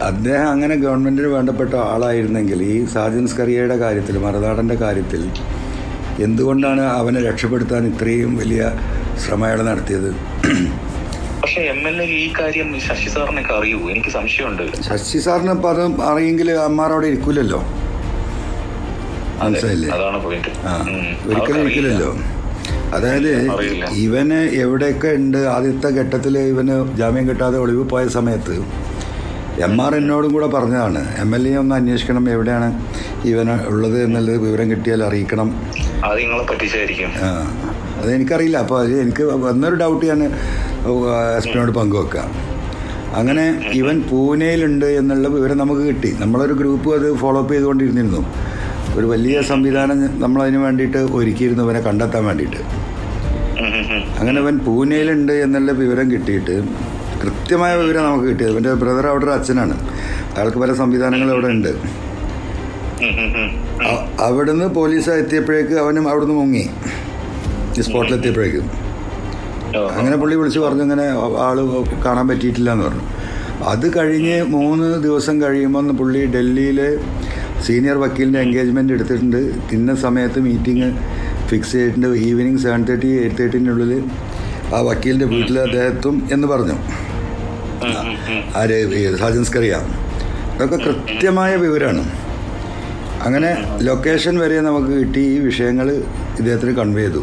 അദ്ദേഹം അങ്ങനെ ഗവൺമെൻറ്റിന് വേണ്ടപ്പെട്ട ആളായിരുന്നെങ്കിൽ ഈ സാജൻ സ്കറിയയുടെ കാര്യത്തിൽ, മറുനാടൻ്റെ കാര്യത്തിൽ എന്തുകൊണ്ടാണ് അവനെ രക്ഷപ്പെടുത്താൻ ഇത്രയും വലിയ ശ്രമം അയാൾ നടത്തിയത്? പക്ഷെ MLA ഈ കാര്യം ശശി സാറിനൊക്കെ അറിയൂ? എനിക്ക് സംശയമുണ്ട്. ശശി സാറിന് ഇപ്പം അത് അറിയെങ്കിൽ അമ്മാറവിടെ ഇരിക്കൂലല്ലോ, മനസ്സിലായില്ലേ? ഒരിക്കലും ഇരിക്കില്ലല്ലോ. അതായത് ഇവന് എവിടെയൊക്കെ ഉണ്ട്, ആദ്യത്തെ ഘട്ടത്തിൽ ഇവന് ജാമ്യം കിട്ടാതെ ഒളിവ് പോയ സമയത്ത് MR എന്നോടും കൂടെ പറഞ്ഞതാണ്, MLA ഒന്ന് അന്വേഷിക്കണം, എവിടെയാണ് ഇവന് ഉള്ളത് എന്നുള്ളത് വിവരം കിട്ടിയാൽ അറിയിക്കണം. അതെനിക്കറിയില്ല. അപ്പോൾ അത് എനിക്ക് വന്നൊരു ഡൗട്ട് ഞാൻ SP-നോട് പങ്കുവെക്കാം. അങ്ങനെ ഇവൻ പൂനെയിലുണ്ട് എന്നുള്ള വിവരം നമുക്ക് കിട്ടി. നമ്മളൊരു ഗ്രൂപ്പ് അത് ഫോളോ അപ്പ് ചെയ്തുകൊണ്ടിരുന്നിരുന്നു. ഒരു വലിയ സംവിധാനം നമ്മളതിന് വേണ്ടിയിട്ട് ഒരുക്കിയിരുന്നു ഇവനെ കണ്ടെത്താൻ വേണ്ടിയിട്ട്. അങ്ങനെ ഇവൻ പൂനെയിലുണ്ട് എന്നുള്ള വിവരം കിട്ടിയിട്ട്, കൃത്യമായ വിവരം നമുക്ക് കിട്ടിയത്, ഇവൻ്റെ ബ്രദർ അവിടെ ഒരു അച്ഛനാണ്, അയാൾക്ക് പല സംവിധാനങ്ങളും അവിടെ ഉണ്ട്. അവിടുന്ന് പോലീസ് എത്തിയപ്പോഴേക്ക് അവനും അവിടുന്ന് മുങ്ങി, ഈ സ്പോട്ടിലെത്തിയപ്പോഴേക്കും. അങ്ങനെ പുള്ളി വിളിച്ച് പറഞ്ഞു ഇങ്ങനെ ആൾ കാണാൻ പറ്റിയിട്ടില്ല എന്ന് പറഞ്ഞു. അത് കഴിഞ്ഞ് 3 ദിവസം കഴിയുമ്പോൾ പുള്ളി ഡൽഹിയിൽ സീനിയർ വക്കീലിൻ്റെ എൻഗേജ്മെൻറ്റ് എടുത്തിട്ടുണ്ട്. ഇന്ന സമയത്ത് മീറ്റിംഗ് ഫിക്സ് ചെയ്തിട്ടുണ്ട്, ഈവനിങ് 7:30 8:30 ആ വക്കീലിൻ്റെ വീട്ടിൽ അദ്ദേഹത്തും എന്ന് പറഞ്ഞു. ആര്? സാജൻ സ്കറിയ. അതൊക്കെ കൃത്യമായ വിവരമാണ്. അങ്ങനെ ലൊക്കേഷൻ വരെ നമുക്ക് കിട്ടി. ഈ വിഷയങ്ങൾ ഇദ്ദേഹത്തിന് കൺവേ ചെയ്തു.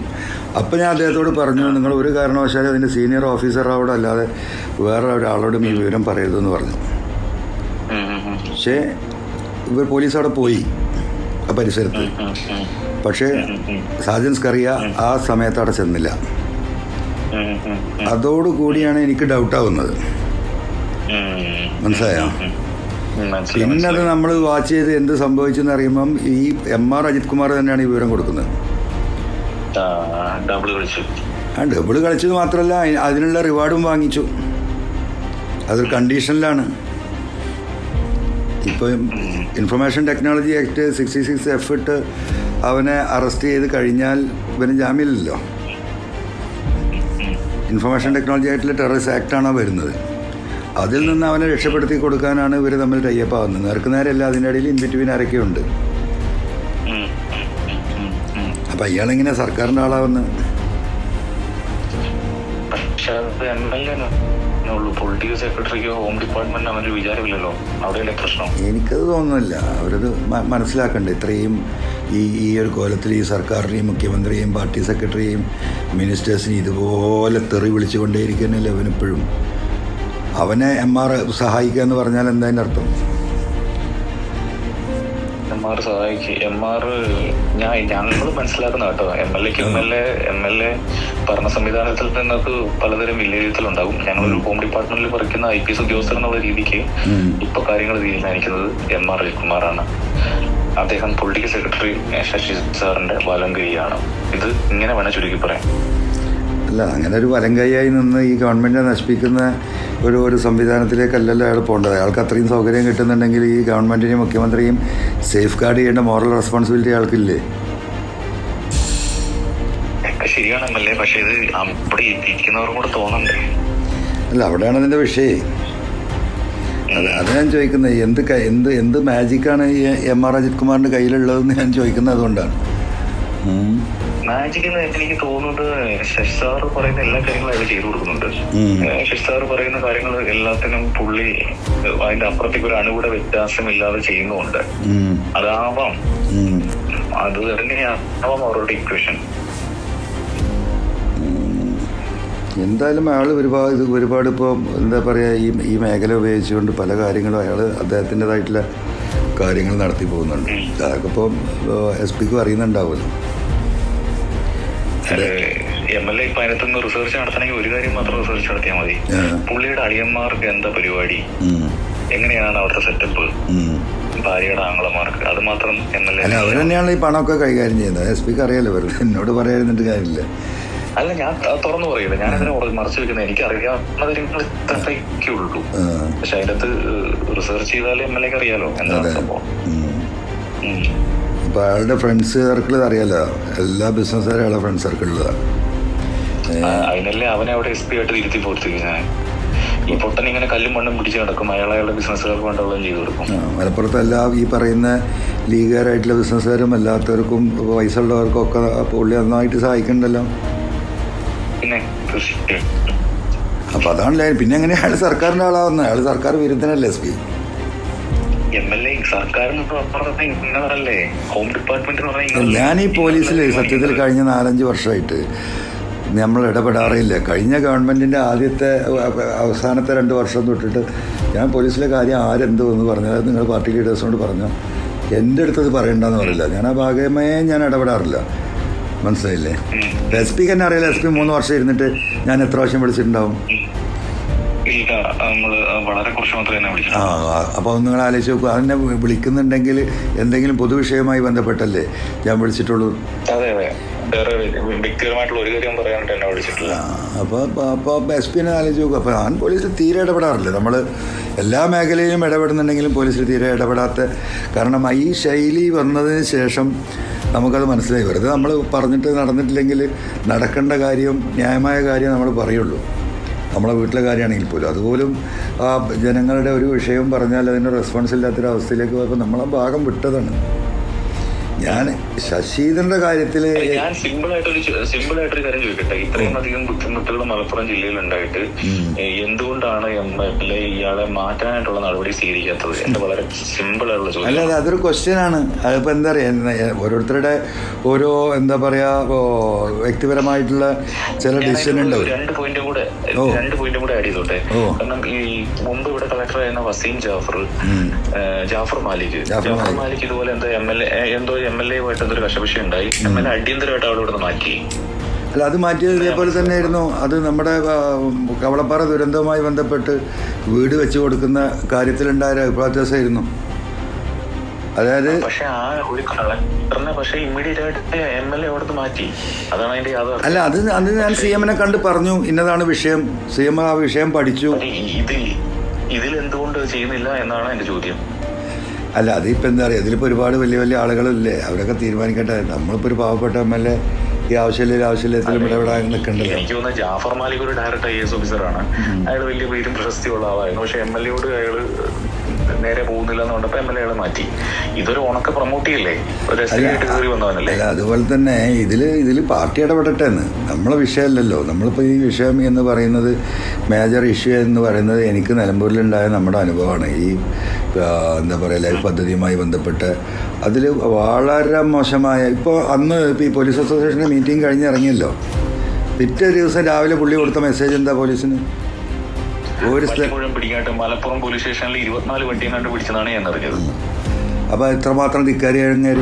അപ്പം ഞാൻ അദ്ദേഹത്തോട് പറഞ്ഞു, നിങ്ങൾ ഒരു കാരണവശാലും അതിൻ്റെ സീനിയർ ഓഫീസറോട് അല്ലാതെ വേറെ ഒരാളോടും ഈ വിവരം പറയരുതെന്ന് പറഞ്ഞു. പക്ഷേ ഇവർ പോലീസ് അവിടെ പോയി ആ പരിസരത്ത്. പക്ഷേ സാജൻ സ്കറിയ ആ സമയത്ത് അവിടെ ചെന്നില്ല. അതോടുകൂടിയാണ് എനിക്ക് ഡൗട്ടാവുന്നത്, മനസ്സിലായോ? പിന്നെ അത് നമ്മൾ വാച്ച് ചെയ്ത് എന്ത് സംഭവിച്ചെന്ന് അറിയുമ്പം ഈ MR അജിത് കുമാർ തന്നെയാണ് ഈ വിവരം കൊടുക്കുന്നത്. ഡബിൾ കളിച്ചത് മാത്രമല്ല, അതിനുള്ള റിവാർഡും വാങ്ങിച്ചു. അതൊരു കണ്ടീഷനിലാണ്. ഇപ്പം ഇൻഫർമേഷൻ ടെക്നോളജി ആക്ട് 66F ഇട്ട് അവനെ അറസ്റ്റ് ചെയ്ത് കഴിഞ്ഞാൽ ഇവന് ജാമ്യമില്ലല്ലോ. ഇൻഫർമേഷൻ ടെക്നോളജി ആയിട്ടുള്ള ടെററിസ്റ്റ് ആക്ടാണോ വരുന്നത്. അതിൽ നിന്ന് അവനെ രക്ഷപ്പെടുത്തി കൊടുക്കാനാണ് ഇവർ തമ്മിൽ ടൈപ്പ് ആവുന്നത്. നേർക്ക് നേരല്ല, അതിൻ്റെ ഇടയിൽ ഇൻബിറ്റ്വീൻ ആരൊക്കെയുണ്ട്. അപ്പം ഇയാളെങ്ങനെ സർക്കാരിൻ്റെ ആളാവുന്നത്? എനിക്കത് തോന്നുന്നില്ല. അവരത് മനസ്സിലാക്കണ്ടേ. ഇത്രയും ഈ ഒരു കോലത്തിൽ ഈ സർക്കാരിനെയും മുഖ്യമന്ത്രിയെയും പാർട്ടി സെക്രട്ടറിയെയും മിനിസ്റ്റേഴ്സിനെയും ഇതുപോലെ തെറി വിളിച്ചുകൊണ്ടേയിരിക്കുന്നില്ല അവനെപ്പോഴും. അവനെ MR സഹായിക്കുക എന്ന് പറഞ്ഞാൽ എന്താ അതിൻ്റെ അർത്ഥം? ഞങ്ങൾ മനസ്സിലാക്കുന്ന കേട്ടോ, MLA ഭരണ സംവിധാനത്തിൽ നിന്നൊക്കെ പലതരം വിലയിരുത്തലുണ്ടാകും. ഞങ്ങളൊരു ഹോം ഡിപ്പാർട്ട്മെന്റിൽ പഠിക്കുന്ന IPS ഉദ്യോഗസ്ഥർ എന്നുള്ള രീതിക്ക് ഇപ്പൊ കാര്യങ്ങൾ തീരുമാനിക്കുന്നത് MR അജിത് കുമാറാണ്. അദ്ദേഹം പൊളിറ്റിക്കൽ സെക്രട്ടറി ശശി സാറിന്റെ വലംകൈയാണ്. ഇത് ഇങ്ങനെ വേണം ചുരുക്കി പറയാം. അല്ല, അങ്ങനെ ഒരു വലംകൈയായി നിന്ന് ഈ ഗവൺമെൻറ്റിനെ നശിപ്പിക്കുന്ന ഒരു സംവിധാനത്തിലേക്കല്ലല്ലോ അയാൾ പോകേണ്ടത്. അയാൾക്ക് അത്രയും സൗകര്യം കിട്ടുന്നുണ്ടെങ്കിൽ ഈ ഗവൺമെൻറ്റിനെയും മുഖ്യമന്ത്രിയും സേഫ് ഗാർഡ് ചെയ്യേണ്ട മോറൽ റെസ്പോൺസിബിലിറ്റി അയാൾക്കില്ലേ? ശരിയാണല്ലേ, പക്ഷേ ഇത് അവിടെ ഇരിക്കുന്നവർക്കും കൂടെ തോന്നണ്ടേ? അല്ല, അവിടെയാണ് അതിൻ്റെ വിഷയം. അത് ഞാൻ ചോദിക്കുന്നത്, എന്ത് മാജിക്കാണ് ഈ MR അജിത് കുമാറിൻ്റെ കയ്യിലുള്ളതെന്ന് ഞാൻ ചോദിക്കുന്നത് അതുകൊണ്ടാണ്. മാജിക് എന്ന് എനിക്ക് തോന്നുന്നത് ശശി സാർ പറയുന്ന എല്ലാ കാര്യങ്ങളും അയാൾ ചെയ്തു കൊടുക്കുന്നുണ്ട്. ശശി സാർ പറയുന്ന കാര്യങ്ങൾ എല്ലാത്തിനും പുള്ളി അതിന്റെ അപ്പുറത്തേക്ക് ഒരു അണുകൂടെ വ്യത്യാസമില്ലാതെ ചെയ്യുന്നുണ്ട്. അതാവാം, അത് തന്നെയാവാം അവരുടെ ഇക്വേഷൻ. എന്തായാലും അയാൾ ഒരുപാട് ഇപ്പോൾ എന്താ പറയുക, ഈ മേഖല ഉപയോഗിച്ചുകൊണ്ട് പല കാര്യങ്ങളും അയാൾ അദ്ദേഹത്തിൻ്റെതായിട്ടുള്ള കാര്യങ്ങൾ നടത്തി പോകുന്നുണ്ട്. അതൊക്കെ ഇപ്പോൾ SP-ക്കും അറിയുന്നുണ്ടാവുമല്ലോ. MLA ഇപ്പൊ അതിനകത്തുനിന്ന് റിസർച്ച് നടത്തണമെങ്കിൽ ഒരു കാര്യം മാത്രം റിസർച്ച് നടത്തിയാൽ മതി. പുള്ളിയുടെ അളിയന്മാർക്ക് എന്താ പരിപാടി, എങ്ങനെയാണ് അവിടുത്തെ സെറ്റപ്പ്, ഭാര്യയുടെ ആങ്ങളമാർക്ക്, അത് മാത്രം MLA. അവർ തന്നെയാണ് ഈ പണമൊക്കെ കൈകാര്യം ചെയ്യുന്നത്. SP-ക്ക് അറിയാലോ, വെറുതെ എന്നോട് പറയാതിരുന്നിട്ട് കാര്യമില്ല. അല്ല, ഞാൻ തുറന്നു പറയില്ല, ഞാനതിനെ മറച്ചു വെക്കുന്നത്. എനിക്ക് അറിയാവുന്ന കാര്യങ്ങൾ ഇത്രയ്ക്കുള്ളൂ. പക്ഷെ അതിനകത്ത് റിസർച്ച് ചെയ്താലേ MLA-ക്ക് അറിയാലോ എന്താണ് സംഭവം. അപ്പോൾ അയാളുടെ ഫ്രണ്ട്സ് സർക്കിൾ അറിയാലോ, എല്ലാ ബിസിനസ്സുകാരും അയാളുടെ ഫ്രണ്ട് സർക്കിളിലാണ്. അതിനല്ലേ അവനെ അവിടെ SP ആയിട്ട് ഇരുത്തി പോർത്തിരിക്കുന്നത്. ഈ പൊട്ടൻ ഇങ്ങനെ കല്ലും മണ്ണും പിടിച്ച് നടക്കും, അയാളുടെ ബിസിനസ്സുകാർക്ക് വേണ്ടുള്ളതും ചെയ്തു കൊടുക്കും. മലപ്പുറത്തല്ല ഈ പറയുന്ന ലീഗുകാരായിട്ടുള്ള ബിസിനസ്സുകാരും അല്ലാത്തവർക്കും പൈസ ഉള്ളവർക്കും ഒക്കെ പുള്ളി നന്നായിട്ട് സഹായിക്കണ്ടല്ലോ. പിന്നെ അപ്പം അതാണല്ലേ. പിന്നെ എങ്ങനെ അയാൾ സർക്കാരിൻ്റെ ആളാവുന്നത്? അയാൾ സർക്കാർ വിരുദ്ധനല്ലേ SP? MLA സർക്കാരിന് ഇന്നതല്ലേ, ഹോം ഡിപ്പാർട്ട്മെന്റ്. ഞാൻ ഈ പോലീസിൽ സത്യത്തിൽ കഴിഞ്ഞ 4-5 വർഷമായിട്ട് നമ്മൾ ഇടപെടാറില്ല. കഴിഞ്ഞ ഗവൺമെൻറ്റിൻ്റെ അവസാനത്തെ 2 വർഷം തൊട്ടിട്ട് ഞാൻ പോലീസിലെ കാര്യം ആരെന്തോ എന്ന് പറഞ്ഞാൽ അത് നിങ്ങൾ പാർട്ടി ലീഡേഴ്സിനോട് പറഞ്ഞോ, എൻ്റെ അടുത്തത് പറയണ്ടെന്ന് പറയില്ല. ഞാൻ ആ ഭാഗമേ ഞാൻ ഇടപെടാറില്ല. മനസ്സിലായില്ലേ? SP തന്നെ അറിയില്ല. SP 3 വർഷം ഇരുന്നിട്ട് ഞാൻ എത്ര പ്രാവശ്യം വിളിച്ചിട്ടുണ്ടാവും? അപ്പോൾ നിങ്ങൾ ആലോചിച്ച് നോക്കുക. അതിനെ വിളിക്കുന്നുണ്ടെങ്കിൽ എന്തെങ്കിലും പൊതുവിഷയവുമായി ബന്ധപ്പെട്ടല്ലേ ഞാൻ വിളിച്ചിട്ടുള്ളൂ. അപ്പോൾ SP ആലോചിച്ച് നോക്കുക. അപ്പോൾ ഞാൻ പോലീസിൽ തീരെ ഇടപെടാറില്ല. നമ്മൾ എല്ലാ മേഖലയിലും ഇടപെടുന്നുണ്ടെങ്കിലും പോലീസിൽ തീരെ ഇടപെടാത്ത കാരണം ഈ ശൈലി വന്നതിന് ശേഷം നമുക്കത് മനസ്സിലായി. വെറുതെ നമ്മൾ പറഞ്ഞിട്ട് നടന്നിട്ടില്ലെങ്കിൽ നടക്കേണ്ട കാര്യം, ന്യായമായ കാര്യം നമ്മൾ പറയുള്ളൂ. നമ്മളെ വീട്ടിലെ കാര്യമാണെങ്കിൽ പോലും അതുപോലും ആ ജനങ്ങളുടെ ഒരു വിഷയം പറഞ്ഞാൽ അതിന് റെസ്പോൺസ് ഇല്ലാത്തൊരവസ്ഥയിലേക്ക് പോയപ്പോൾ നമ്മളെ ഭാഗം വിട്ടതാണ്. ഞാൻ ശശീന്ദ്രന്റെ കാര്യത്തിൽ ഞാൻ സിമ്പിളായിട്ടൊരു കാര്യം ചോദിക്കട്ടെ. ഇത്രയും അധികം ബുദ്ധിമുട്ടുകൾ മലപ്പുറം ജില്ലയിൽ ഉണ്ടായിട്ട് എന്തുകൊണ്ടാണ് MLA ഇയാളെ മാറ്റാനായിട്ടുള്ള നടപടി സ്വീകരിക്കാത്തത്? എന്റെ വളരെ സിമ്പിൾ ആയിട്ടുള്ള ചോദ്യം. അല്ല, അതൊരു ക്വസ്റ്റ്യനാണ്. അതിപ്പോൾ എന്താ പറയുക, ഓരോരുത്തരുടെ ഓരോ എന്താ പറയാ വ്യക്തിപരമായിട്ടുള്ള ചില ഡിസിഷൻ ഉണ്ടാവും. 2 പോയിന്റും കൂടെ ആഡ് ചെയ്തോട്ടെ. കാരണം ഈ മുമ്പ് ഇവിടെ കളക്ടറായിരുന്ന വസീം ജാഫർ മാലിക് ഇതുപോലെ എന്തോ MLA ആയിട്ട് എന്തൊരു കശപക്ഷ ഉണ്ടായി. MLA അടിയന്തരമായിട്ട് അവിടെ ഇവിടെ മാറ്റി. അല്ല, അത് മാറ്റിയത് ഇതേപോലെ തന്നെ ആയിരുന്നു. അത് നമ്മുടെ കവളപ്പാറ ദുരന്തവുമായി ബന്ധപ്പെട്ട് വീട് വെച്ച് കൊടുക്കുന്ന കാര്യത്തിലുണ്ടായ അഭിപ്രായ വ്യത്യാസമായിരുന്നു. അതായത് പക്ഷെ ആ ഒരു കളക്ടറിനെ ഇമ്മീഡിയറ്റ് ആയിട്ട് MLA അവിടുന്ന് മാറ്റി. അതാണ് അതിന്റെ യാഥാർത്ഥ്യം. അല്ല, അത് ഞാൻ CM-നെ കണ്ട് പറഞ്ഞു ഇന്നതാണ് വിഷയം. CM ആ വിഷയം പഠിച്ചു. ഇതിലെന്തുകൊണ്ട് ചെയ്യുന്നില്ല എന്നാണ് എന്റെ ചോദ്യം. അല്ല, അതിപ്പോൾ എന്താ പറയുക, ഇതിലിപ്പോൾ ഒരുപാട് വലിയ വലിയ ആളുകളില്ലേ, അവരൊക്കെ തീരുമാനിക്കട്ടെ. നമ്മളിപ്പോൾ ഒരു പാവപ്പെട്ട MLA ഈ ആവശ്യത്തിലും ഇടപെടാൻ നിൽക്കേണ്ടത്. എനിക്ക് തോന്നുന്നത് ജാഫർ മാലിക് ഒരു ഡയറക്റ്റ് IAS ഓഫീസറാണ്. അയാൾ വലിയ പേരും പ്രശസ്തിയുള്ള ആളായിരുന്നു. പക്ഷെ MLA-യോട് അയാൾ നേരെ പോകുന്നില്ല എന്ന് കണ്ടപ്പോൾ MLA അയാളെ മാറ്റി. ഇതൊരു ഉണക്ക പ്രൊമോട്ട് ചെയ്യല്ലേ, ഒരു രസമായിട്ട് കയറി വന്നവനല്ലേ. അല്ല, അതുപോലെ തന്നെ ഇതിൽ പാർട്ടി ഇടപെടട്ടെ എന്ന്. നമ്മളെ വിഷയമല്ലല്ലോ. നമ്മളിപ്പോൾ ഈ വിഷയം എന്ന് പറയുന്നത്, മേജർ ഇഷ്യൂ എന്ന് പറയുന്നത് എനിക്ക് നിലമ്പൂരിലുണ്ടായ നമ്മുടെ അനുഭവമാണ്. ഈ എന്താ പറയുക ലൈഫ് പദ്ധതിയുമായി ബന്ധപ്പെട്ട് അതിൽ വളരെ മോശമായ ഇപ്പോൾ ഈ പോലീസ് അസോസിയേഷൻ്റെ മീറ്റിംഗ് കഴിഞ്ഞ് ഇറങ്ങിയല്ലോ, പിറ്റേ ദിവസം രാവിലെ പുള്ളി കൊടുത്ത മെസ്സേജ് എന്താ പോലീസിന്? മലപ്പുറം പോലീസ് സ്റ്റേഷനിൽ 24 വട്ടിയും കണ്ട് പിടിച്ചതാണ് ഞാൻ അറിഞ്ഞത്. അപ്പോൾ എത്രമാത്രം ധിക്കാരി കഴിഞ്ഞാൽ